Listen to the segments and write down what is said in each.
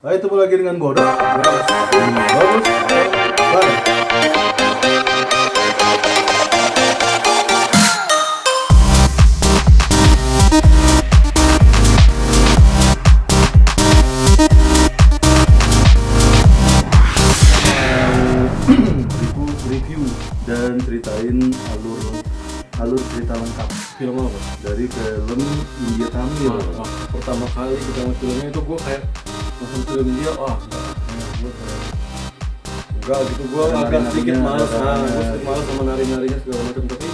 Nah, itu lagi dengan bodoh. Bagus. Baik. Review dan ceritain alur cerita lengkap Film apa? dari film India Tamil. Pertama kali kita ngeliat filmnya itu gue kayak nonton film dia, gue kayak enggak gitu, gue Ada agak sedikit nari-narinya, malas, ada gue nari. sedikit malas sama nari-narinya segala macam, tapi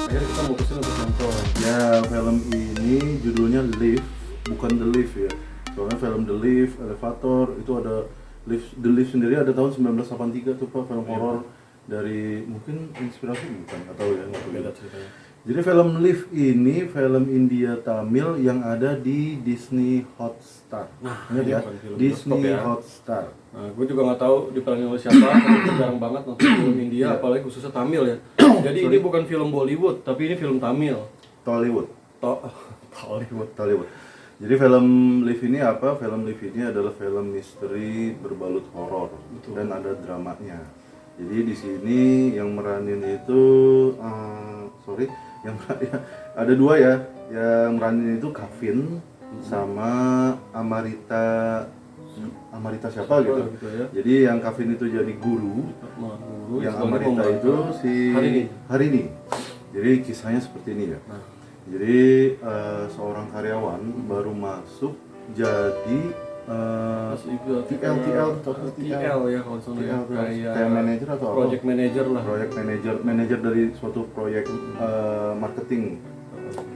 akhirnya kita mutusin untuk nonton. Ya, film ini judulnya Lift, bukan The Lift ya. Soalnya film The Lift, Elevator itu ada Lift, The Lift sendiri ada tahun 1983 tuh Pak, film horor dari mungkin inspirasi bukan, nggak tahu ya, nggak tahu. Beda ceritanya. Jadi film Lift ini film India Tamil yang ada di Disney Hotstar. Nah, Ingat ini ya, bukan film Disney bioskop ya. Hotstar. Nah, gue juga nggak tahu diperangin oleh siapa, karena gue jarang banget nonton film India, Iya. apalagi khususnya Tamil ya. Jadi ini bukan film Bollywood, tapi ini film Tamil. Tollywood. Hollywood. Tollywood. Jadi film Lift ini apa? Film Lift ini adalah film misteri berbalut horor dan ada dramanya. Jadi di sini yang meranin itu ada dua ya. Yang meranin itu Kavin sama Amarita siapa gitu. Ya. Jadi yang Kavin itu jadi guru, Guru, yang sebagai Amarita pembantu. itu si Harini. Jadi kisahnya seperti ini ya. Nah. Jadi seorang karyawan baru masuk jadi TL ya kalau sana ya, kayak manajer atau apa? project manager lah. Project manager dari suatu proyek marketing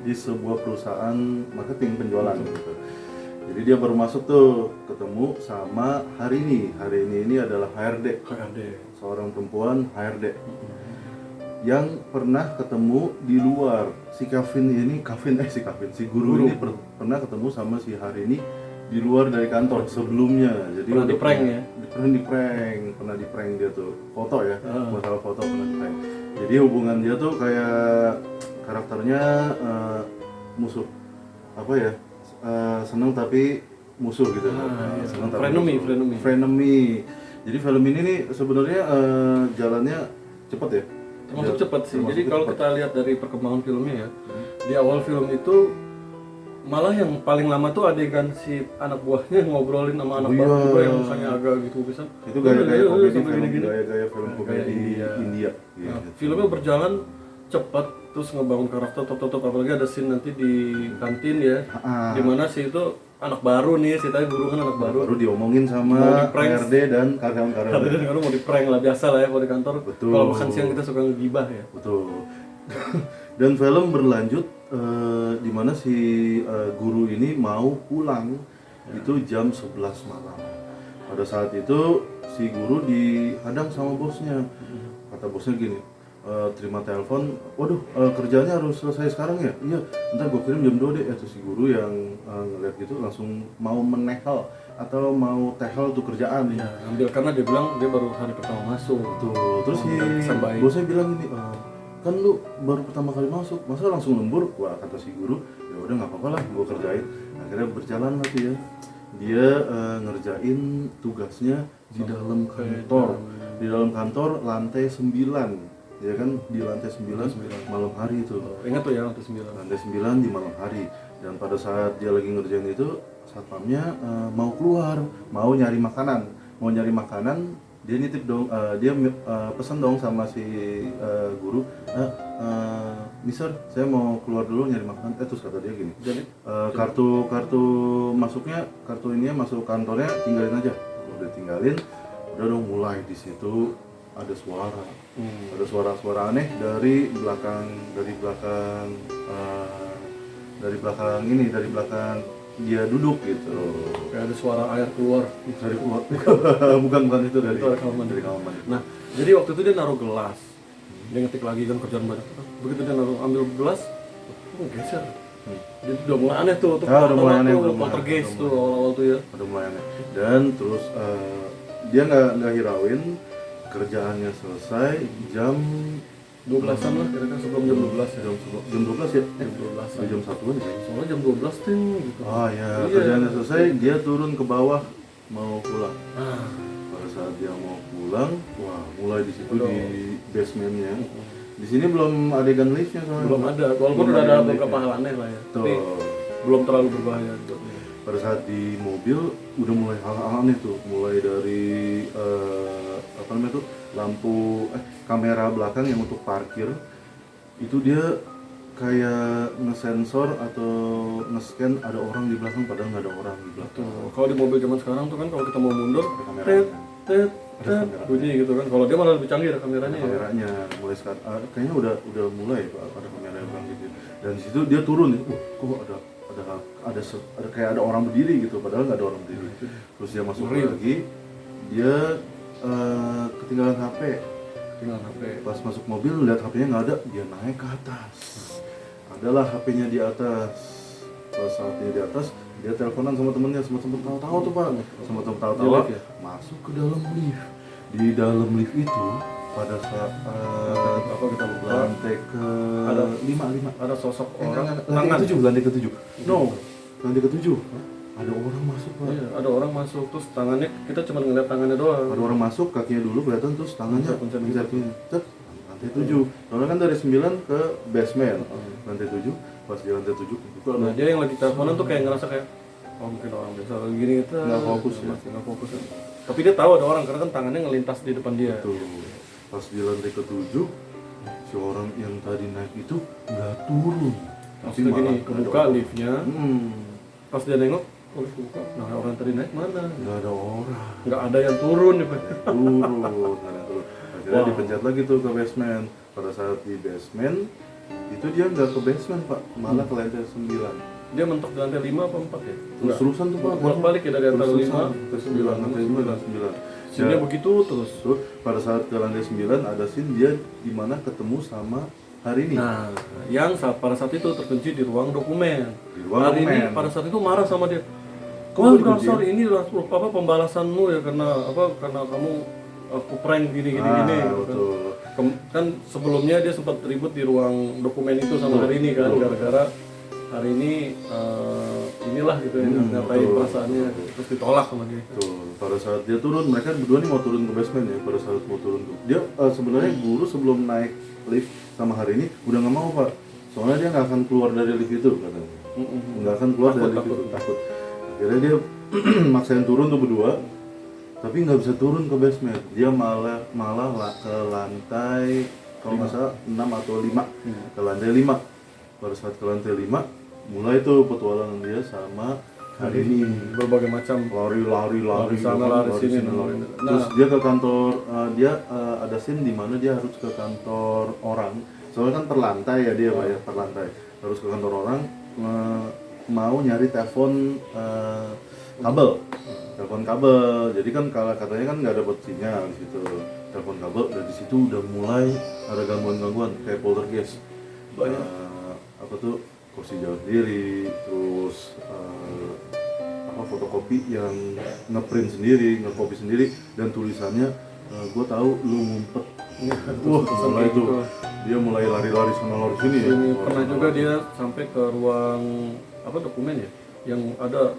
di sebuah perusahaan marketing penjualan gitu. Jadi dia baru masuk tuh ketemu sama Harini. Harini ini adalah HRD, seorang perempuan HRD yang pernah ketemu di luar. Si guru ini pernah ketemu sama si Harini di luar dari kantor sebelumnya. Jadi Pernah udah di-prank ya? Pernah di prank dia tuh. Foto ya, masalah foto pernah di prank. Jadi hubungan dia tuh kayak karakternya musuh. Apa ya? Seneng tapi musuh gitu. Iya. Seneng tapi Frenemy, musuh. Frenemy. Jadi film ini nih sebenarnya jalannya cepet ya. Termasuk cepat sih. Termasuk Jadi kalau cepet. kita lihat dari perkembangan filmnya ya, di awal film itu malah yang paling lama tuh adegan si anak buahnya ngobrolin sama anak buah juga yang mukanya agak gitu bisa. Itu gaya-gaya komedi sampai film, gini-gini. gaya-gaya film komedi India. Nah, Gitu. filmnya berjalan cepat, terus ngebangun karakter top, apalagi ada scene nanti di kantin ya, dimana si itu anak baru nih, si tadi guru kan anak baru. Baru diomongin Mau sama di-prank. HRD dan karyawan-karyawan. Tadi kan mau di prank lah, biasa lah ya kalau di kantor. Betul. Kalau makan siang kita suka ngegibah ya. Betul. Dan film berlanjut di mana si guru ini mau pulang itu jam 11 malam. Pada saat itu si guru dihadang sama bosnya. Kata bosnya gini, terima telepon, waduh kerjanya harus selesai sekarang ya? Iya, ntar gue kirim jam 2 deh. Itu si guru yang ngeliat gitu langsung mau menehal atau mau tehel tuh kerjaan. Ya, ambil karena dia bilang dia baru hari pertama masuk. Tuh, terus si kesan baik. bosnya bilang gini, kan lu baru pertama kali masuk, masa langsung lembur? Wah, kata si guru, ya udah nggak apa-apa lah, gue kerjain. Akhirnya berjalan lah tuh ya, dia ngerjain tugasnya di dalam kantor, di dalam kantor lantai 9, ya kan, di lantai 9 malam hari itu. Ingat tuh ya lantai 9. Lantai 9 di malam hari, dan pada saat dia lagi ngerjain itu, satpamnya mau keluar, mau nyari makanan, dia nitip dong, dia pesan dong sama si guru, Mister, saya mau keluar dulu nyari makanan. Terus kata dia gini, Jadi kartu masuknya, kartu ini masuk kantornya tinggalin aja. Udah tinggalin, udah dong mulai di situ ada suara, ada suara aneh dari belakang dia duduk gitu. kayak ada suara air keluar. Dari keluar bukan itu dari kamar mandi. Nah, jadi waktu itu dia naruh gelas. Dia ngetik lagi kan kerjaan banyak tuh kan. Begitu dia ambil gelas, geser. Dia udah mulai aneh tuh, udah mulai aneh, poltergeist tuh awal-awal tuh ya. Udah mulai aneh. Dan terus dia nggak hirauin, kerjaannya selesai jam 12-an lah kira-kira sebelum jam 12 ya. Jam 12 ya? Jam 12-an. Jam 1-an ya? Soalnya jam 12 ting gitu. Kerjaannya selesai, dia turun ke bawah mau pulang. Pada saat dia mau pulang, wah mulai di situ di basementnya. Di sini belum adegan liftnya soalnya. Belum ada, walaupun udah ada beberapa hal aneh lah ya. Tapi Tuh. belum terlalu berbahaya gitu. Pada saat di mobil udah mulai hal-hal aneh tuh, mulai dari apa namanya tuh lampu kamera belakang yang untuk parkir itu dia kayak ngesensor atau nge-scan ada orang di belakang padahal nggak ada orang di belakang. Tuh, kalau di mobil zaman sekarang tuh kan kalau kita mau mundur, Ada kamera. tet tet Ada tet kamera. bunyi gitu kan. Kalau dia malah lebih canggih ada kameranya ya. Kameranya mulai sekarang kayaknya udah mulai Pak, ada kamera yang bilang gitu. Dan di situ dia turun ya, kok ada kayak ada orang berdiri gitu padahal nggak ada orang berdiri. Terus dia masuk Ngeri. lagi, dia ketinggalan HP. Tinggal HP. Pas masuk mobil lihat HP-nya nggak ada, dia naik ke atas. Adalah HP-nya di atas. Pas HP-nya di atas, dia teleponan sama temennya, sama temen tahu-tahu tuh Pak, sama temen Di tahu-tahu lift ya? masuk ke dalam lift. Di dalam lift itu pada saat Apa kita buka? lantai ke Ada lima Ada sosok orang lantai ke tujuh. No, lantai ke tujuh. Ada orang masuk Pak. Iya, ada orang masuk terus tangannya kita cuma ngeliat tangannya doang. Ada orang masuk, kakinya dulu kelihatan terus tangannya Pencet. Cet, lantai 7. Soalnya kan dari 9 ke basement. Lantai 7, pas di lantai 7 kebuka. Nah, dia yang lagi teleponan tuh kayak ngerasa kayak mungkin orang biasa lagi gini gitu. Nggak fokus ya? Masih nggak fokus. Ya. Tapi dia tahu ada orang karena kan tangannya ngelintas di depan dia. Tuh. Pas di lantai ke-7, si orang yang tadi naik itu nggak turun. Pas lagi nih malah kebuka ada- liftnya, pas dia nengok, oh lift kebuka. Nah, orang tadi naik mana? nggak ada orang. Nggak ada yang turun ya, Pak. Turun, nggak ada yang turun. Akhirnya Wow. dipencet lagi tuh ke basement. Pada saat di basement, itu dia nggak ke basement Pak, malah ke lantai 9. Dia mentok di lantai 5 apa 4 ya? Terus-terusan tuh Pak. Bolak-balik ya dari antara 5 ke 9, lantai 9, 9. Sini begitu terus. Terus pada saat ke lantai 9 ada scene dia di mana ketemu sama Harini. Nah, yang pada saat itu terkunci di ruang dokumen. Di ruang Hari ini dokumen. pada saat itu marah sama dia. Kok Wah, dikunci? dasar ini apa pembalasanmu ya karena kamu aku prank gini. Betul. Kan sebelumnya dia sempat ribut di ruang dokumen itu sama hari ini kan gara-gara hari ini inilah gitu ya ngatain betul. perasaannya terus ditolak sama dia. Tuh, pada saat dia turun, mereka berdua nih mau turun ke basement ya. Pada saat mau turun tuh, dia sebenarnya guru sebelum naik lift sama hari ini udah nggak mau Pak. Soalnya dia nggak akan keluar dari lift itu katanya. Nggak akan keluar dari lift itu, takut. Akhirnya dia maksain turun tuh berdua, tapi nggak bisa turun ke basement. Dia malah ke lantai kalau nggak salah 6 atau 5 ke lantai 5. Pada saat ke lantai 5 mulai tuh petualangan dia sama hari ini. Berbagai macam lari sana, lari sini. Terus dia ke kantor, dia ada scene di mana dia harus ke kantor orang. Soalnya kan per lantai ya dia Pak ya, per lantai. Harus ke kantor orang mau nyari telepon kabel. Jadi kan kalau katanya kan nggak dapat sinyal di situ. Telepon kabel dan di situ udah mulai ada gangguan kayak poltergeist. Apa tuh kursi jalan sendiri, terus fotokopi yang ngeprint sendiri, ngekopi sendiri, dan tulisannya gue tahu lu ngumpet. Wah, mulai itu dia mulai lari-lari sana lari sini ya. Pernah juga dia sampai ke ruang dokumen ya, yang ada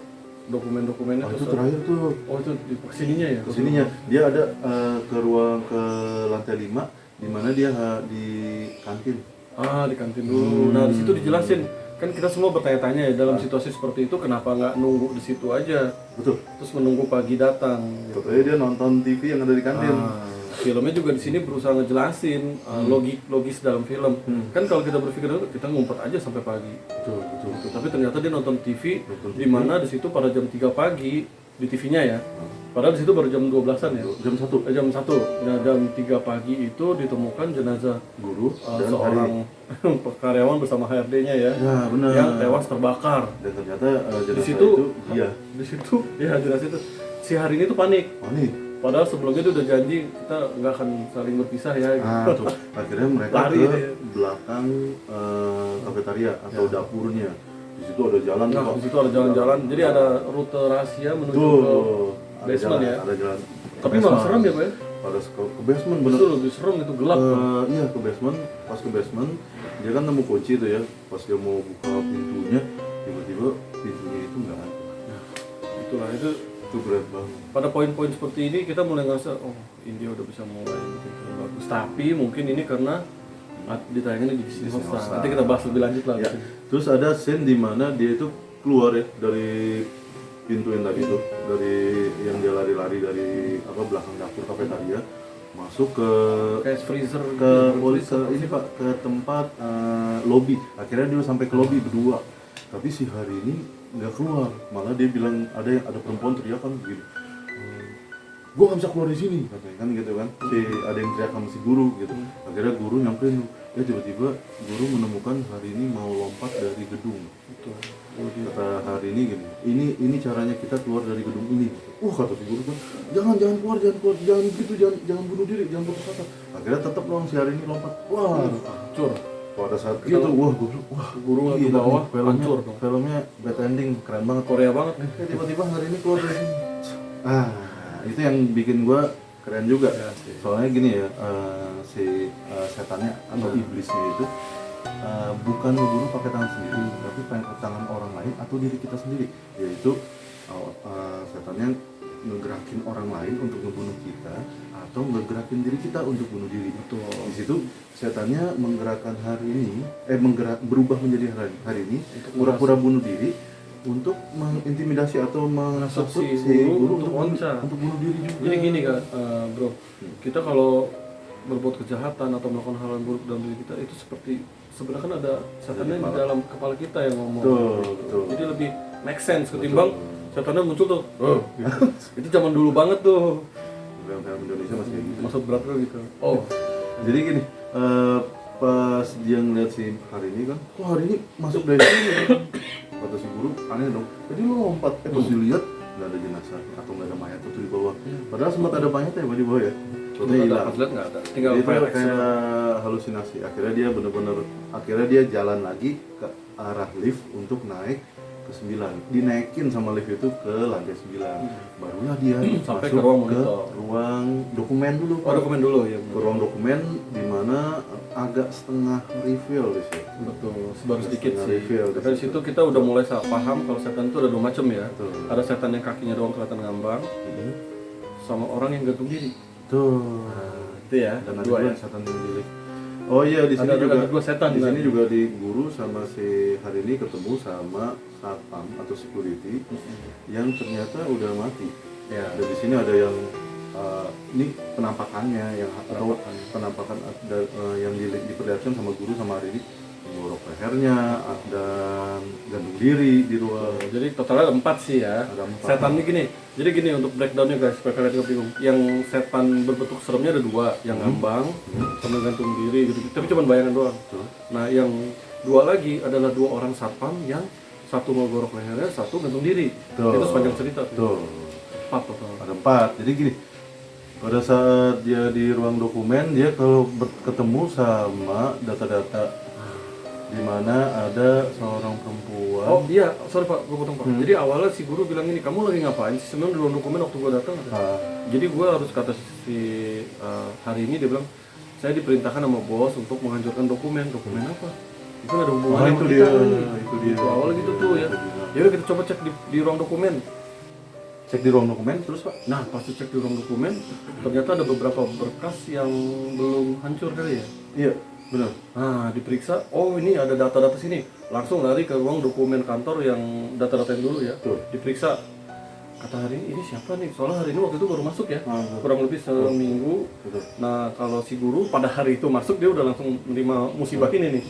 dokumen-dokumennya. Itu terakhir tuh. Oh itu di kesininya ya? Kesininya dia ada ke lantai 5 di mana dia di kantin. Di kantin dulu. Nah di situ dijelasin kan kita semua bertanya-tanya ya dalam situasi seperti itu kenapa nggak nunggu di situ aja? Betul. Terus menunggu pagi datang. Katanya dia nonton TV yang ada di kantin. Filmnya juga di sini berusaha ngejelasin logis dalam film. Kan kalau kita berpikir kita ngumpet aja sampai pagi. Betul. Tapi ternyata dia nonton TV di mana di situ pada jam 3 pagi di TV-nya ya. Padahal di situ baru jam 12-an ya. Jam 1. Jam 1. Nah, jam 3 pagi itu ditemukan jenazah Guru dan seorang karyawan bersama HRD-nya ya. Ya, benar. Yang tewas terbakar. Dan ternyata jenazah Di situ itu dia. Di situ ya jenazah itu si hari ini tuh panik. Padahal sebelumnya dia udah janji kita nggak akan saling berpisah ya. Tuh. Akhirnya mereka Lari ke dia. belakang kafetaria atau dapurnya. Di situ ada jalan. Nah, di situ ada jalan-jalan. Jadi ada rute rahasia menuju ke basement ya. Ada jalan. Tapi malah serem ya, Pak ya? Pada ke basement bener. Itu lebih serem, itu gelap. Iya, ke basement. Pas ke basement, dia kan nemu kunci tuh ya. Pas dia mau buka pintunya, tiba-tiba pintunya itu nggak ada. Itulah itu Itu berat banget. Pada poin-poin seperti ini kita mulai ngerasa oh India udah bisa mulai bagus. Tapi mungkin ini karena ditayangin di Disney Hotstar. Nanti kita bahas lebih lanjut lah. Ya. Terus ada scene di mana dia itu keluar ya dari pintu yang tadi itu, dari yang dia lari-lari dari belakang dapur kafetaria, masuk ke kayak freezer ini Pak, ke tempat lobby. Akhirnya dia sampai ke lobby berdua. Tapi si hari ini nggak keluar, malah dia bilang ada perempuan teriakan begini, gue nggak bisa keluar di sini katanya kan gitu kan. Ada yang teriak sama si guru gitu. Akhirnya guru nyamperin, tiba-tiba guru menemukan hari ini mau lompat dari gedung. Betul. Kata hari ini gini, ini caranya kita keluar dari gedung ini. Kata si guru kan, jangan keluar, jangan gitu, jangan bunuh diri, jangan putus asa. Akhirnya tetap dong si hari ini lompat. Hancur. Pada saat itu guru lagi bawah, hancur dong. Filmnya bad ending, keren banget, Korea banget nih. Tiba-tiba hari ini keluar dari sini. Itu yang bikin gua keren juga. Soalnya gini ya, setannya atau iblisnya itu bukan ngebunuh pakai tangan sendiri, tapi pakai tangan orang lain atau diri kita sendiri. Yaitu setannya ngegerakin orang lain untuk ngebunuh kita atau ngegerakin diri kita untuk bunuh diri. Betul. Di situ setannya menggerakkan hari ini, berubah menjadi hari ini, pura-pura bunuh diri untuk mengintimidasi atau menghasut si guru untuk bunuh diri juga. Jadi gini kan, bro, kita kalau berbuat kejahatan atau melakukan hal yang buruk dalam diri kita itu seperti sebenarnya kan ada setannya di dalam kepala kita yang ngomong. Betul. Jadi lebih make sense ketimbang setannya muncul tuh. Itu zaman dulu banget tuh. Film Indonesia masih kayak gitu. Maksud berat lo gitu. Jadi gini, pas dia ngeliat si hari ini kan, kok hari ini masuk dari sini ya? Kata si guru, aneh dong. Jadi lo lompat, pas dilihat nggak ada jenazah atau nggak ada mayat tuh di bawah. Padahal sempat ada mayat ya di bawah ya. Udah hilang. Pas lihat nggak ada. Tinggal kayak halusinasi. Akhirnya dia jalan lagi ke arah lift untuk naik ke 9. Dinaikin sama lift itu ke lantai 9. Barulah dia sampai masuk ke ruang dokumen dulu. Dokumen dulu ya. Ke ruang dokumen di mana agak setengah reveal di situ. Betul, baru sedikit sih. Reveal Dari situ kita udah mulai paham kalau setan itu ada dua macam ya. Betul. Ada setan yang kakinya doang kelihatan ngambang, sama orang yang gantung diri. Tuh. Itu ya. Dan ada dua dua ya. setan yang milik. Oh iya, di sini juga ada dua setan. Di sini juga di guru sama si hari ini ketemu sama satpam atau security yang ternyata udah mati. Ya. Dan di sini ada yang ini penampakannya atau penampakan yang diperlihatkan sama guru sama hari ini, menggorok lehernya dan gantung diri di ruang. Jadi totalnya ada 4 sih ya. Ada 4. Setan ini gini. Jadi gini untuk breakdownnya guys, supaya kalian juga bingung. Yang setan berbentuk seremnya ada 2, yang ngambang sambil gantung diri gitu. Tapi cuma bayangan doang. Nah, yang 2 lagi adalah 2 orang satpam yang satu menggorok lehernya, satu gantung diri. Itu sepanjang cerita tuh. 4 total. Ada 4. Jadi gini, pada saat dia di ruang dokumen, dia kalau ketemu sama data-data di mana ada seorang perempuan. Oh iya, sorry Pak, gue potong Pak. Jadi awalnya si guru bilang ini, kamu lagi ngapain sih? Sebenarnya di ruang dokumen waktu gue datang ada. Jadi gue harus kata si hari ini dia bilang, saya diperintahkan sama bos untuk menghancurkan dokumen. Dokumen apa? Itu ada hubungannya itu sama dia. kita. Itu dia. Itu awalnya gitu tuh ya. Yaudah kita coba cek di ruang dokumen. Cek di ruang dokumen terus Pak. Nah pas cek di ruang dokumen, ternyata ada beberapa berkas yang belum hancur kali ya. Iya. Benar. Nah, diperiksa, oh ini ada data-data sini. Langsung lari ke ruang dokumen kantor yang data-data dulu ya. Tuh. Diperiksa. Kata hari ini siapa nih? Soalnya hari ini waktu itu baru masuk ya. Kurang lebih seminggu. Betul. Nah, kalau si guru pada hari itu masuk dia udah langsung menerima musibah ini nih.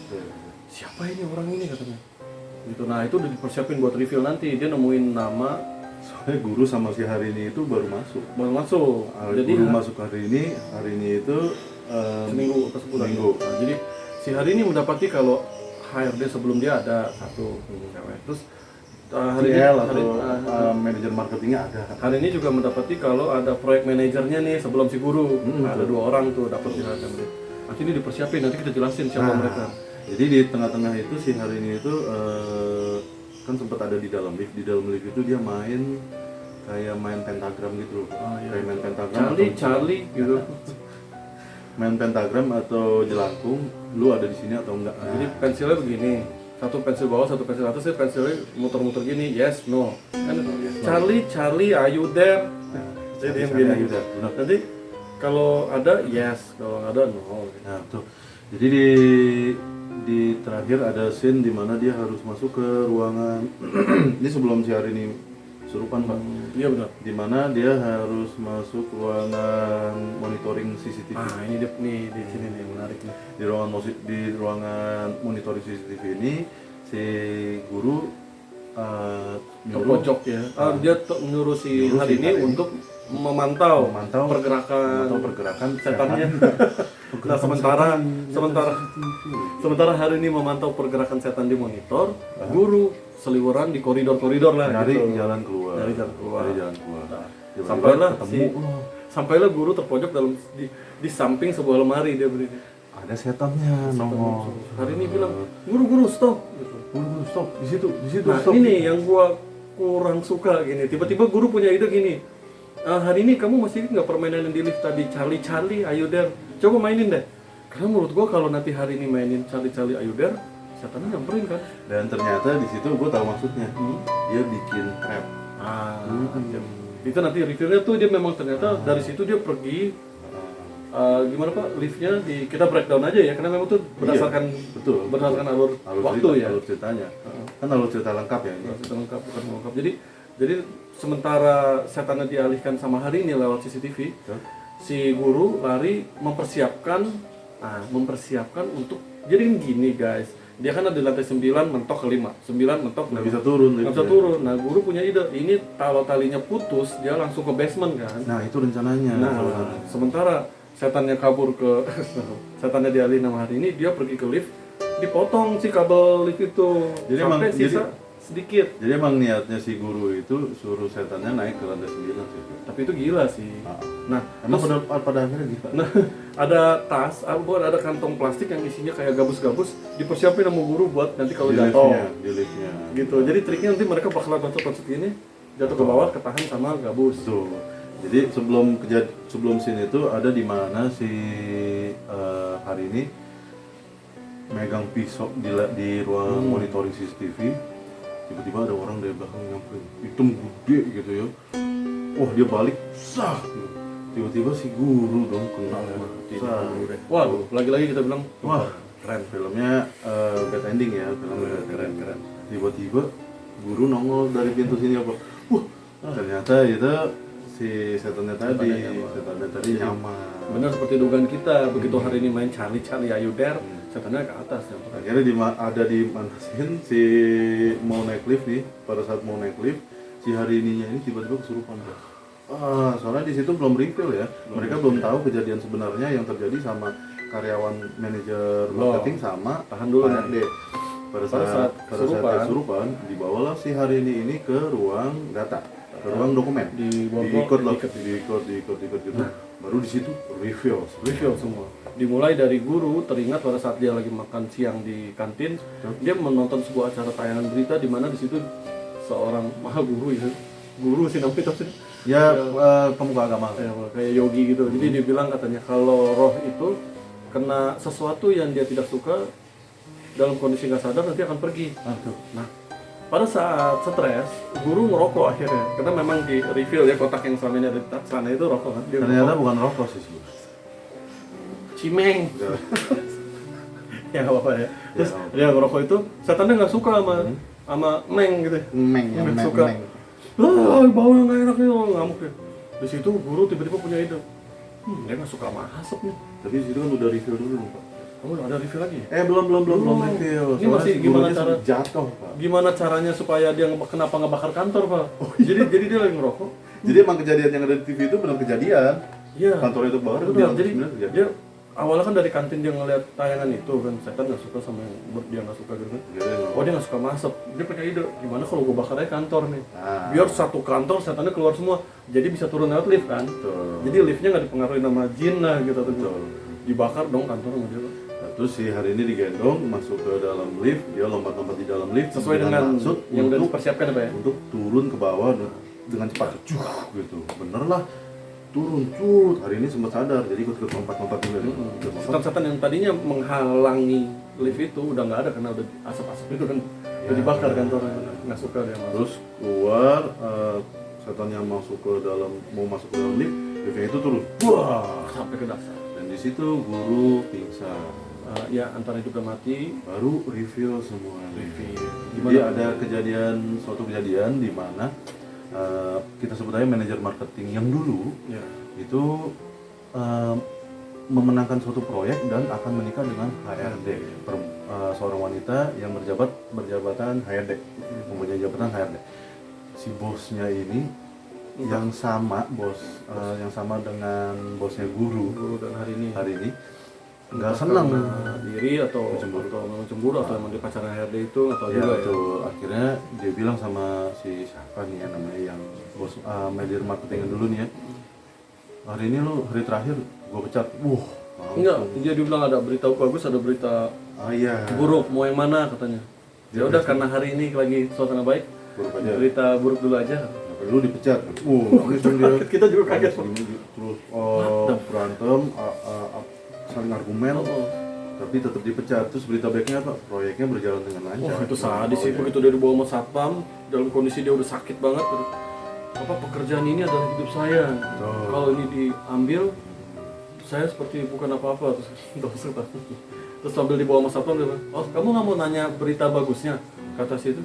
Siapa ini orang ini katanya. Gitu. Nah, itu udah dipersiapin buat reveal nanti. Dia nemuin nama. Soalnya guru sama si hari ini itu baru masuk. Jadi guru masuk hari ini itu seminggu atau sebulan. Nah, jadi si hari ini mendapati kalau HRD sebelum dia ada satu cewek. Terus hari ini manajer marketingnya ada. Hari ini juga mendapati kalau ada proyek manajernya nih sebelum si guru. Ada 2 orang tuh dapat di HRD. Nanti ini dipersiapin, nanti kita jelasin siapa mereka. Jadi di tengah-tengah itu si hari ini itu kan sempat ada di dalam lift. Di dalam lift itu dia main pentagram gitu loh. Kayak main pentagram. Charlie gitu. Main pentagram atau jelangkung, lu ada di sini atau enggak? Jadi pensilnya begini, satu pensil bawah, satu pensil atas, sih pensilnya muter-muter gini, yes, no. Kan Charlie, are you there? Jadi yang gini. Ayo dah, benar. Nanti kalau ada yes, kalau nggak ada no. Nah, betul. Jadi di terakhir ada scene di mana dia harus masuk ke ruangan ini sebelum si hari ini kesurupan, Pak. Iya benar. Di mana dia harus masuk ruangan monitoring CCTV. Ah ini dia nih di sini nih menarik nih. Di ruangan monitoring CCTV ini si guru Ke pojok ya. Dia menyuruh si Nyuruh hari si ini Hari ini untuk memantau pergerakan setannya. Nah sementara hari ini memantau pergerakan setan di monitor, guru seliweran di koridor-koridor lah dari gitu. jalan keluar. Dari jalan keluar. Nah, tiba-tiba Sampailah ketemu sampailah guru terpojok dalam di samping sebuah lemari dia berdiri. ada setannya nongol. Hari ini bilang, guru stop. Gitu. Guru stop di situ Nah stop. ini nih yang gua kurang suka gini. Tiba-tiba guru punya ide gini. Hari ini kamu masih ingat nggak permainan yang di lift tadi Charlie, Are You There? Coba mainin deh. Karena menurut gua kalau nanti hari ini mainin Charlie, Are You There, setannya nyamperin kan. Dan ternyata di situ gue tahu maksudnya. Dia bikin trap. Itu nanti reveal-nya tuh dia memang ternyata dari situ dia pergi. Gimana Pak? Liftnya kita breakdown aja ya, karena memang tuh berdasarkan betul. berdasarkan alur waktu cerita, ya. alur ceritanya. Kan alur cerita lengkap ya ini. Cerita lengkap, bukan lengkap. Jadi sementara setannya dialihkan sama hari ini lewat CCTV, si guru lari mempersiapkan untuk jadi gini guys. Dia kan ada di lantai 9 mentok ke 5, 9 mentok Nggak bisa turun. nggak bisa turun. Nah guru punya ide, ini kalau talinya putus dia langsung ke basement kan. Nah itu rencananya. Nah sementara setannya kabur ke setannya dialihin sama hari ini, dia pergi ke lift, dipotong si kabel lift itu Jadi sampai emang- sisa sedikit. Jadi emang niatnya si guru itu suruh setannya naik ke lantai 9 sih. Tapi itu gila sih. Nah, Emang terus- pada akhirnya gitu. Nah, ada tas, ada kantong plastik yang isinya kayak gabus-gabus, dipersiapin sama guru buat nanti kalau di jatuh. liftnya. Gitu. Jadi triknya nanti mereka bakalan bacot-bacot gini, jatuh ke bawah, ketahan sama gabus. Tuh. Jadi sebelum scene itu ada di mana si hari ini megang pisau di ruang monitoring CCTV. Tiba-tiba ada orang dari belakang nyamperin, hitam gede gitu ya. Wah dia balik, sah. Tiba-tiba si guru dong kena mati. Waduh, lagi-lagi kita bilang, Wah, keren filmnya bad ending ya, filmnya keren. Tiba-tiba guru nongol dari pintu sini apa? Ternyata itu si setannya tadi nyaman. benar seperti dugaan kita, begitu hari ini main Charlie, Are You There, setannya ke atas ya. Akhirnya ada di mana si mau naik lift nih, pada saat mau naik lift si hari ininya ini tiba-tiba kesurupan. Soalnya di situ belum reveal ya, mereka belum tahu kejadian sebenarnya yang terjadi sama karyawan manajer marketing sama Tahan dulu Pak RD. Pada saat kesurupan dibawalah si hari ini ke ruang data, ke ruang dokumen, diikut gitu. Baru di situ reveal semua. Dimulai dari guru teringat pada saat dia lagi makan siang di kantin, dia menonton sebuah acara tayangan berita di mana di situ seorang maha guru ya, guru sih namanya itu ya, pemuka agama kayak yogi gitu. Jadi dia bilang katanya kalau roh itu kena sesuatu yang dia tidak suka dalam kondisi nggak sadar nanti akan pergi. Nah, pada saat stres, guru ngerokok akhirnya, karena memang di reveal ya kotak yang selama ini ada di sana itu rokok kan. Dia ternyata ngerokok. bukan rokok sih. Cimeng. Ya nggak apa-apa ya. Terus dia ngerokok itu, setannya nggak suka sama Meng gitu. Nggak suka. Bau yang nggak enak nih, ngamuk ya. Di situ guru tiba-tiba punya ide. Dia nggak suka sama asap nih. Tapi di situ kan udah reveal dulu nih, Pak. Oh, ada reveal lagi? Belum Belum. reveal. Ini masih gimana cara jatuh, Pak. Gimana caranya supaya dia kenapa ngebakar kantor, Pak? Jadi dia lagi ngerokok. Jadi emang kejadian yang ada di TV itu benar kejadian. Iya. Kantor itu baru Betul. dia Jadi sebenarnya kejadian. dia awalnya kan dari kantin dia ngeliat tayangan itu kan, setan nggak suka sama yang dia nggak suka gitu kan. Oh dia nggak suka masuk. Dia punya ide, gimana kalau gue bakar aja kantor nih? Biar satu kantor setannya keluar semua, jadi bisa turun lewat lift kan. Jadi liftnya nggak dipengaruhi sama jin lah gitu tuh. Dibakar dong kantor sama dia. Terus si hari ini digendong masuk ke dalam lift, dia lompat-lompat di dalam lift Sesuai dengan maksud yang udah untuk dipersiapkan apa ya? untuk turun ke bawah dengan cepat gitu. Bener lah. turun cut, hari ini sempat sadar jadi ikut lompat-lompat juga. Setan-setan yang tadinya menghalangi lift itu udah nggak ada karena udah asap-asap itu kan udah dibakar kantornya, nggak suka dia masuk. Terus keluar, setan yang masuk ke dalam, mau masuk ke dalam lift, liftnya itu turun, wah, Sampai ke dasar. dan di situ guru pingsan. Ya antara hidup dan mati. Baru reveal semua. Jadi Gimana? ada suatu kejadian di mana kita sebut aja manajer marketing yang dulu Ya. itu memenangkan suatu proyek dan akan menikah dengan HRD, seorang wanita yang berjabatan HRD, mempunyai jabatan HRD. Si bosnya ini yang sama yang sama dengan bosnya guru Dan hari ini nggak senang diri atau Cemburu. memang cemburu atau emang dia pacaran HRD itu atau ya juga betul. Akhirnya dia bilang sama si siapa nih ya namanya yang bos manajer marketing yang dulu nih ya, hari ini lu hari terakhir gua pecat. Enggak, dia bilang ada berita bagus, ada berita iya buruk, mau yang mana katanya. Ya udah karena hari ini lagi suasana baik, buruk aja, berita buruk dulu aja. nggak perlu dipecat. Langsung dia Kita juga kaget. terus berantem saling argumen, tapi tetap dipecat. Terus berita baiknya apa? Proyeknya berjalan dengan lancar. Itu sadis sih, begitu dia dibawa sama satpam dalam kondisi dia udah sakit banget. Apa pekerjaan ini adalah hidup saya. Kalau ini diambil, saya seperti bukan apa-apa. Terus sambil dibawa sama satpam dia bilang, oh kamu nggak mau nanya berita bagusnya? Kata si itu,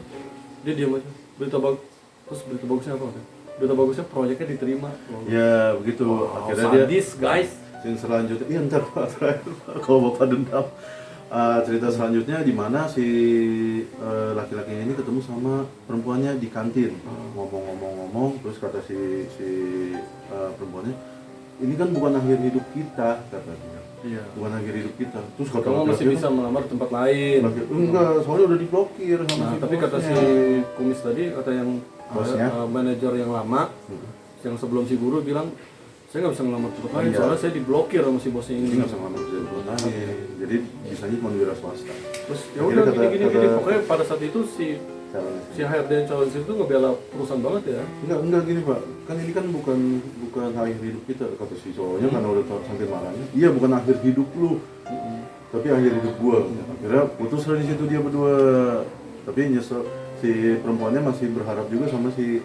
dia diam aja. Terus berita bagusnya apa? Berita bagusnya proyeknya diterima. Ya begitu. Akhirnya dia sadis guys. scene selanjutnya, iya ntar Pak, terakhir Pak, kalau Bapak dendam. Cerita selanjutnya di mana si laki-lakinya ini ketemu sama perempuannya di kantin, ngomong-ngomong, terus kata si perempuannya, ini kan bukan akhir hidup kita, katanya. Iya. Bukan akhir hidup kita. Terus kata Kamu masih bisa melamar di tempat lain. enggak, soalnya udah diblokir sama Nah, si tapi kata si bosnya. kumis tadi, kata yang Bosnya? manajer yang lama, yang sebelum si guru bilang, saya nggak bisa ngelamar tempat lain, Iya. soalnya saya diblokir sama si bosnya Ini ini. nggak sama kerja dulu lagi, jadi bisanya cuma wira swasta. Terus ya Akhirnya udah gini, kata- pokoknya pada saat itu si Caranya. HRD yang calon itu ngebela perusahaan banget ya. Enggak gini Pak, kan ini kan bukan akhir hidup kita, kata si cowoknya karena udah sampai marahnya. Iya bukan akhir hidup lu, tapi akhir hidup gua. Akhirnya putus lah di situ dia berdua. Tapi nyesel, si perempuannya masih berharap juga sama si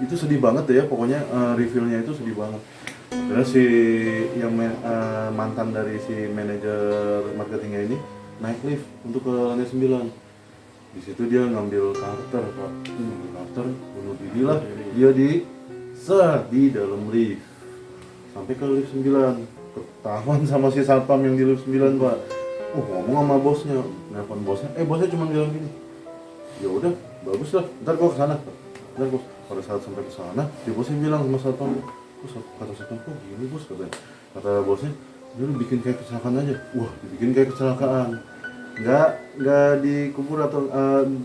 itu sedih banget ya, pokoknya reveal-nya itu sedih banget. Karena si yang mantan dari si manajer marketingnya ini naik lift untuk ke lantai 9. Di situ dia ngambil Carter, Pak. Ngambil Carter, bunuh diri lah. Dia di dalam lift. Sampai ke lift 9. Ketahuan sama si satpam yang di lift 9, Pak. Ngomong sama bosnya. Nelpon bosnya. Bosnya cuma bilang gini. Ya udah, bagus lah. Ntar gua kesana. Ntar bos. Pada saat sampai ke sana, si bosnya bilang sama satpam, kata satpam, kok gini bos, katanya. Kata bosnya, dia lu bikin kayak kecelakaan aja. Wah, dibikin kayak kecelakaan. Nggak dikubur atau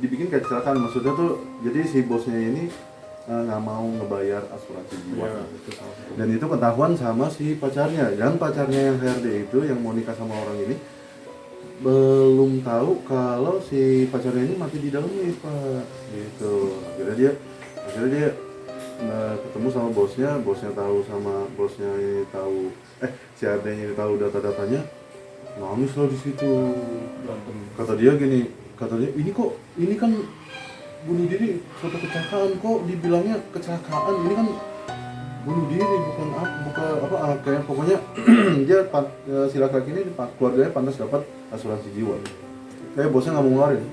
dibikin kayak kecelakaan. Maksudnya tuh, jadi si bosnya ini nggak mau ngebayar asuransi jiwa. Dan itu ketahuan sama si pacarnya. Dan pacarnya yang HRD itu, yang mau nikah sama orang ini, belum tahu kalau si pacarnya ini mati di dalam lift, Pak. Gitu. Akhirnya dia ketemu sama bosnya tahu sama bosnya ini tahu, si adanya ini tahu data-datanya, nangis loh di situ. Kata dia ini kan bunuh diri, suatu kecelakaan, kok dibilangnya kecelakaan, ini kan bunuh diri, bukan apa kayak pokoknya dia si laki-laki ini keluarganya pantas dapat asuransi jiwa. Kayak bosnya nggak mau ngeluarin.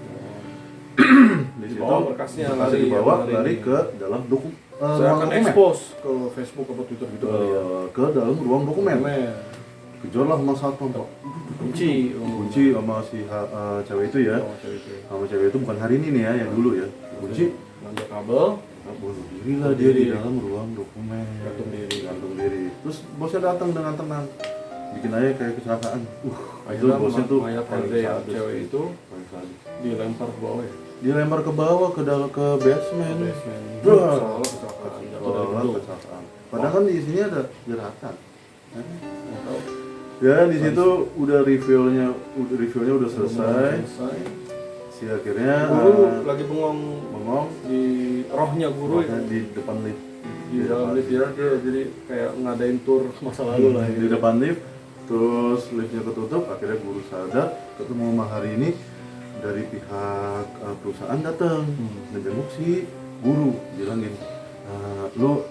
Di situ berkasnya dibawa lari lari ke dalam saya ruang akan dokumen. expose ke Facebook atau Twitter gitu kali ya. Ke dalam ruang dokumen. Kejar lah sama satpam, Pak. Kunci sama si cewek itu ya. Sama cewek itu bukan hari ini nih ya, yang dulu ya. Kunci, ngambil kabel, bunuh diri lah dia di dalam ruang dokumen. Gantung diri. Terus bosnya datang dengan tenang. Bikin aja kayak kecelakaan. Itu bosnya tuh mayat HRD yang cewek itu dilempar ke bawah ya. Dilempar ke bawah ke basement. Soalnya kecelakaan jatuh dari gedung. Kecelakaan. Padahal kan di sini ada jeratan. Ya di situ udah reviewnya udah selesai. Si akhirnya Guru lagi bengong bengong di rohnya guru ya. di depan lift. di dalam lift ya, dia jadi kayak ngadain tour masa lalu lah Di gitu. depan lift, terus liftnya ketutup, akhirnya guru sadar, ketemu sama hari ini dari pihak perusahaan datang menjenguk si guru, bilang gini, lu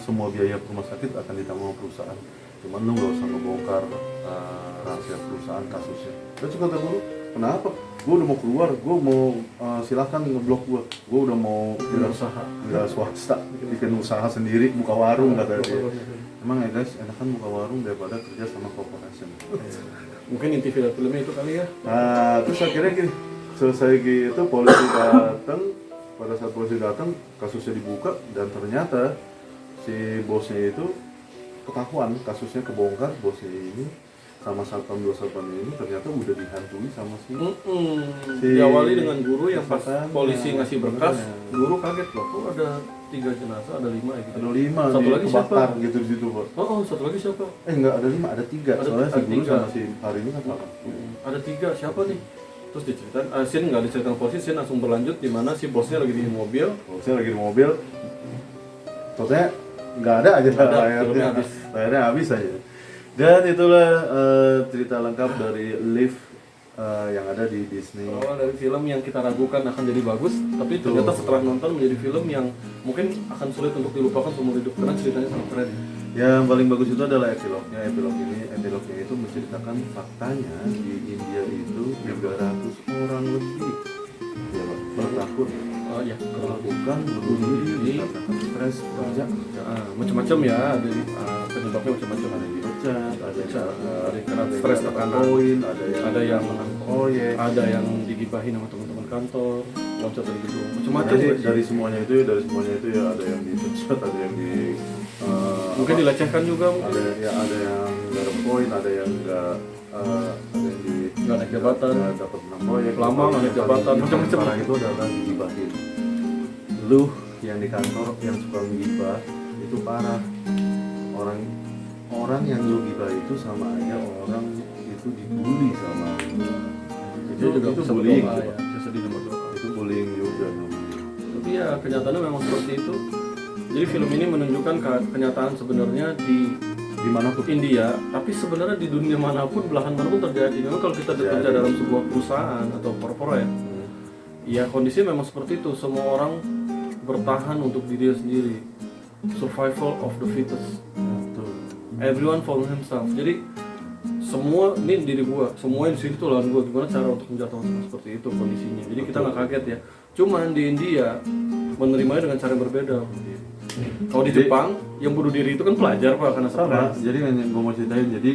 semua biaya rumah sakit akan ditanggung perusahaan, cuman lu nggak usah ngebongkar rahasia perusahaan kasusnya. Terus kata guru, kenapa? Gue udah mau keluar, gue mau silahkan ngeblok gue udah mau wira swasta, bikin usaha sendiri, buka warung kata dia. Emang ya guys, enakan buka warung daripada kerja sama corporation. Mungkin inti filmnya itu kali ya. Nah, terus akhirnya gini, selesai gitu polisi datang. Pada saat polisi datang, kasusnya dibuka dan ternyata si bosnya itu ketahuan, kasusnya kebongkar. Bosnya ini sama satpam dua satpam ini ternyata udah dihantui sama si Diawali dengan guru yang pas Makanya, polisi ngasih berkas, makanya. guru kaget loh, kok ada 3 jenazah, ada 5 ya gitu. ada 5 Satu nih lagi kebakar siapa? gitu di situ, Pak. Oh, satu lagi siapa? Enggak ada 5, ada 3. Ada Soalnya si guru 3. sama si hari ini kan sama. Ada 3, siapa nih? Terus diceritain, scene nggak diceritain polisi, scene langsung berlanjut di mana si bosnya lagi di mobil. Bosnya lagi di mobil, totalnya nggak ada aja Nggak ada, filmnya layarnya habis. layarnya habis aja. Dan itulah cerita lengkap dari Live yang ada di Disney. Awal dari film yang kita ragukan akan jadi bagus, tapi ternyata setelah nonton menjadi film yang mungkin akan sulit untuk dilupakan seumur hidup karena ceritanya sangat keren. Yang paling bagus itu adalah epilognya. Epilognya itu menceritakan faktanya di India itu 300 orang lebih ya, Pak, per tahun Oh iya, melakukan bunuh diri dikarenakan stres kerja. macam-macam ya, ada penyebabnya macam-macam. Ada yang dipecat, ada Ada yang kena yang stres dapat tekanan, poin, ada yang menang proyek. ada yang digibahin sama teman-teman kantor, loncat dari gedung, macam-macam. Dari semuanya itu ya ada yang dipecat, ada yang di Mungkin dilecehkan juga, ada yang nggak ada poin, ada yang nggak naik jabatan, nggak dapat menang proyek, lama nggak naik jabatan, macam-macam. Parah itu adalah digibahin. Lu yang di kantor yang suka ngibah itu parah. Orang yang lu gibah itu sama aja orang itu dibully sama lu. Dia juga itu bisa bullying, berdoa gitu, ya, Pak. bisa sedih dan berdoa. Itu bullying juga namanya. Tapi ya kenyataannya memang seperti itu. Jadi film ini menunjukkan kenyataan sebenarnya di Dimanapun India, tapi sebenarnya di dunia manapun, belahan manapun terjadi. Memang kalau kita bekerja Terjadi. dalam sebuah perusahaan atau corporate, ya kondisinya memang seperti itu. Semua orang bertahan untuk diri sendiri. Survival of the fittest. Betul. Everyone for himself. Jadi semua ini diri gua, semua di sini tuh lawan gua. Gimana cara untuk menjatuhkan seperti itu kondisinya. Jadi kita nggak kaget ya. Cuman di India menerimanya dengan cara yang berbeda. Kalau di Jepang yang bunuh diri itu kan pelajar Pak karena sama. stres. Jadi yang gue mau ceritain, jadi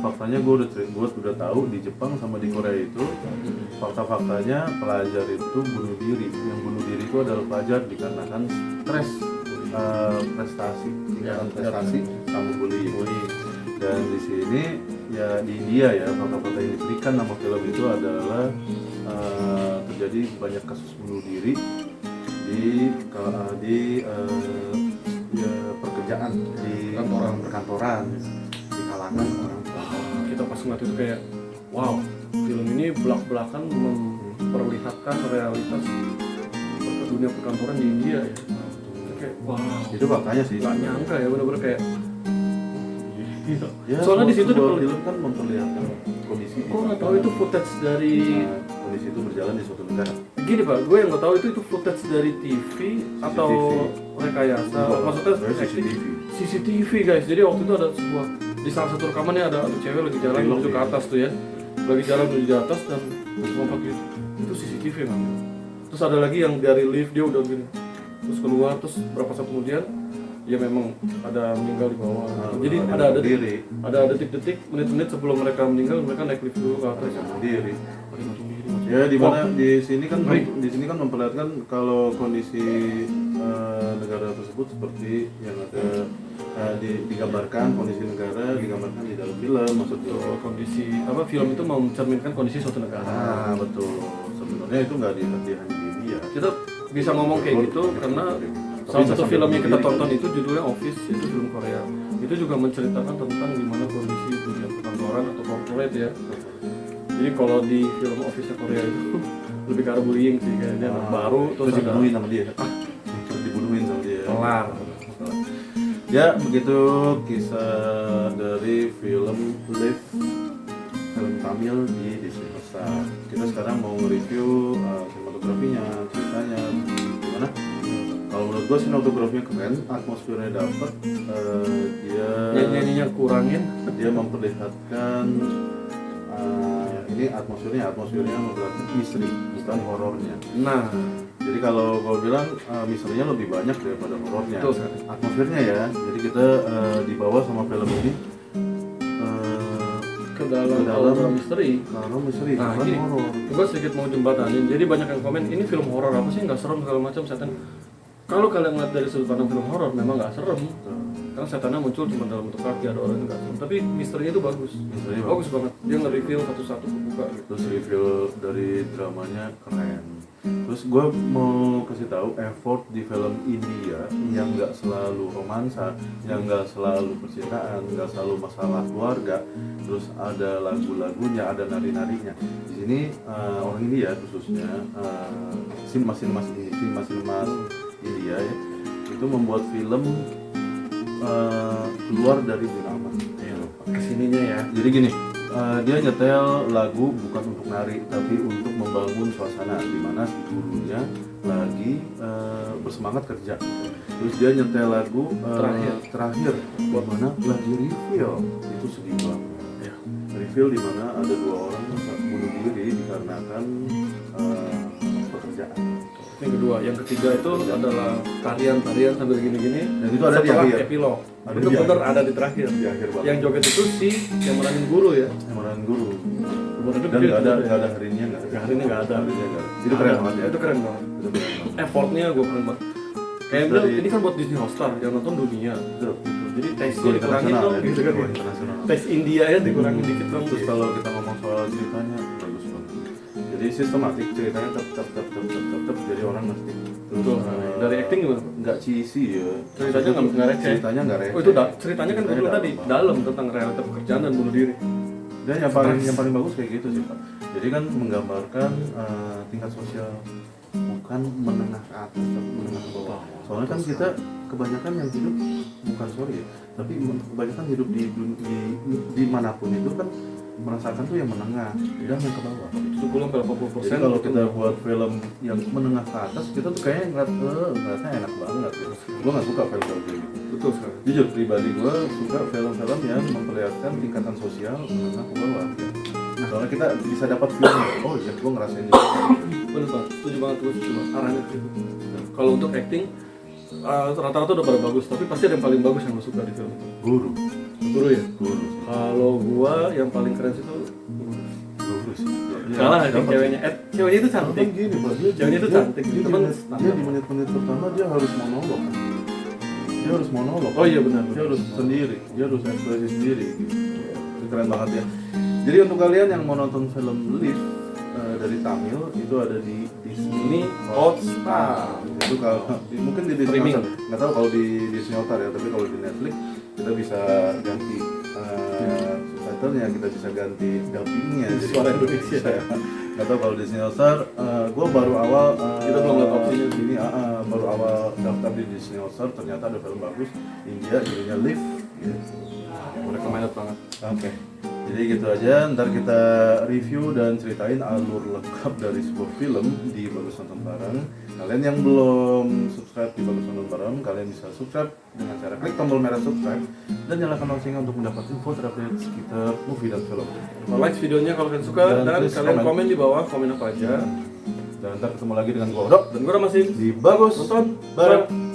faktanya gue udah tahu di Jepang sama di Korea itu fakta-faktanya pelajar itu bunuh diri. Yang bunuh diri itu adalah pelajar dikarenakan stres prestasi, tingkatan prestasi sama bullying. Dan di sini ya di India ya fakta-fakta yang diberikan nama film itu adalah terjadi banyak kasus bunuh diri di ya, pekerjaan di perkantoran di kalangan orang Kita pas ngeliat itu kayak wow, film ini belak-belakan memperlihatkan realitas dunia perkantoran di India ya. Kayak wow, itu faktanya sih. nggak nyangka ya, bener-bener kayak Ya, soalnya di situ sebuah film kan memperlihatkan kondisi. kok nggak tahu itu footage dari kondisi itu berjalan di suatu negara. gini Pak, gue yang nggak tahu itu footage dari TV atau rekayasa. Maksudnya CCTV. CCTV guys. Jadi waktu itu ada sebuah di salah satu rekamannya ada cewek lagi jalan menuju ke atas tuh ya, lagi jalan menuju ke atas dan lompat gitu. Itu CCTV kan. Terus ada lagi yang dari lift dia udah gini, terus keluar, terus berapa saat kemudian ya memang ada meninggal di bawah. Jadi ada detik-detik, menit-menit sebelum mereka meninggal mereka naik lift dulu ke atas. Diri. Ada gantung diri. Ya di mana di sini kan memperlihatkan kalau kondisi negara tersebut seperti yang ada digambarkan kondisi negara digambarkan di dalam film, maksudnya Kondisi apa film itu mencerminkan kondisi suatu negara. betul. Sebenarnya itu nggak hanya di India. Kita bisa ngomong kayak gitu karena salah satu film yang kita tonton itu judulnya Office, itu film Korea. Itu juga menceritakan tentang gimana kondisi dunia perkantoran atau corporate ya. Jadi kalau di film Office Korea itu lebih ke arah bullying sih, kayak dia anak baru terus ada dibunuhin sama dia. Dibunuhin sama dia. kelar. Ya begitu kisah dari film Live, film Tamil di Disney Hotstar. Kita sekarang mau nge-review sinematografinya, ceritanya gimana? Kalau menurut gue sinematografinya keren, atmosfernya dapet, dia Nyanyinya kurangin. dia memperlihatkan ini atmosfernya memperlihatkan misteri, bukan horornya. Nah, Jadi kalau gue bilang misterinya lebih banyak daripada horornya. betul sekali. Atmosfernya ya. Jadi kita dibawa sama film ini Ke dalam aura misteri. karena misteri, Nah, bukan gini, horor. gue sedikit mau jembatanin. Jadi banyak yang komen, ini film horor apa sih? Nggak serem segala macam setan. Kalau kalian lihat dari sudut pandang film horor, memang nggak serem. Karena setannya muncul cuma dalam bentuk kaki, ada orang yang nggak serem. Tapi misterinya itu bagus. Misterinya Bagus banget. Dia nge-reveal satu-satu kebuka gitu. Terus review dari dramanya keren. Terus gue mau kasih tahu effort di film India yang nggak selalu romansa, yang nggak selalu percintaan, nggak selalu masalah keluarga. Terus ada lagu-lagunya, ada nari-narinya. Di sini orang India khususnya sinema-sinema India ya, itu membuat film keluar dari drama. Kesininya ya. Jadi gini, dia nyetel lagu bukan untuk nari tapi untuk membangun suasana di mana si gurunya lagi bersemangat kerja. Terus dia nyetel lagu terakhir di mana lagi reveal, itu sedih banget. Ya. Reveal di mana ada 2 orang bunuh diri dikarenakan pekerjaan. Yang kedua, yang ketiga itu adalah tarian-tarian sambil gini-gini. Dan itu ada di setelah akhir. epilog. Ada di Bener-bener akhir. ada di terakhir. Di akhir banget. Yang joget itu si yang meranin guru ya. Yang meranin guru. Bener-bener Dan dia nggak tuh ada harinya nggak ada. Harinya nggak ada. Harinya nggak ada. Itu keren banget ya. Itu keren banget. Itu keren banget. Effortnya gue keren banget. Kayak Dari- bilang ini kan buat Disney Hotstar yang nonton dunia. Betul. Jadi Go taste-nya dikurangin internasional dong ya. gitu kan. Go internasional. Taste India ya dikurangin dikit dong. Terus kalau kita ngomong soal ceritanya bagus banget. Jadi sistematik ceritanya tetap jadi orang ngerti. Terus Betul. Dari acting gimana? nggak cheesy ya. Ceritanya nggak receh. Ceritanya nggak receh. Oh itu ceritanya kan gue Ceritanya bilang tadi dalam banget. dalam tentang realita pekerjaan dan bunuh diri. Dan yang paling bagus kayak gitu sih Pak. Jadi kan menggambarkan tingkat sosial bukan menengah ke atas tapi menengah ke bawah. Soalnya kan kita kebanyakan yang hidup bukan sorry ya, tapi kebanyakan hidup di manapun itu kan merasakan tuh yang menengah dan yang ke bawah. 70-80%. Jadi kalau kita buat film yang menengah ke atas, kita tuh kayaknya ngeliatnya enak banget ya. Gue nggak suka film-film kayak gitu. betul sekali. Jujur pribadi gue suka film-film yang memperlihatkan tingkatan sosial menengah ke bawah. Ya. Soalnya kita bisa dapat film, oh iya gue ngerasain juga. Bener banget, setuju banget, gue setuju banget. Arahnya ke situ. Kalau untuk acting, rata-rata udah pada bagus, tapi pasti ada yang paling bagus yang lo suka di film itu. Guru, Guru ya? guru, Kalau gua yang paling keren itu guru sih. kalah yang ceweknya. Ceweknya itu cantik. Cantik gini Pak, dia Ceweknya itu cantik. Dia, Temen dia di menit-menit pertama dia harus monolog. Dia harus monolog. Oh iya benar. Dia harus sendiri, dia harus ekspresi sendiri. Itu keren banget ya. Jadi untuk kalian yang mau nonton film Live dari Tamil itu ada di Disney Hotstar. Itu kalau mungkin di Disney Streaming. Hotstar, nggak tahu kalau di Disney Hotstar ya, tapi kalau di Netflix kita bisa ganti subtitlenya, kita bisa ganti dubbingnya jadi Suara Indonesia. Nggak tahu kalau di Disney Hotstar, gue baru awal Kita belum lihat opsinya. ini baru awal daftar di Disney Hotstar, ternyata ada film bagus India judulnya Live. Gitu. Recommended banget. Oke, jadi gitu aja. Ntar kita review dan ceritain alur lengkap dari sebuah film di Bagus Nonton Bareng. Kalian yang belum subscribe di Bagus Nonton Bareng, kalian bisa subscribe dengan cara klik tombol merah subscribe dan nyalakan loncengnya untuk mendapat info terupdate sekitar movie dan film. Like videonya kalau kalian suka Dan dan please kalian comment. komen di bawah, komen apa aja. Dan ntar ketemu lagi dengan gua Dok Dan gua masih di Bagus nonton Bareng. bareng.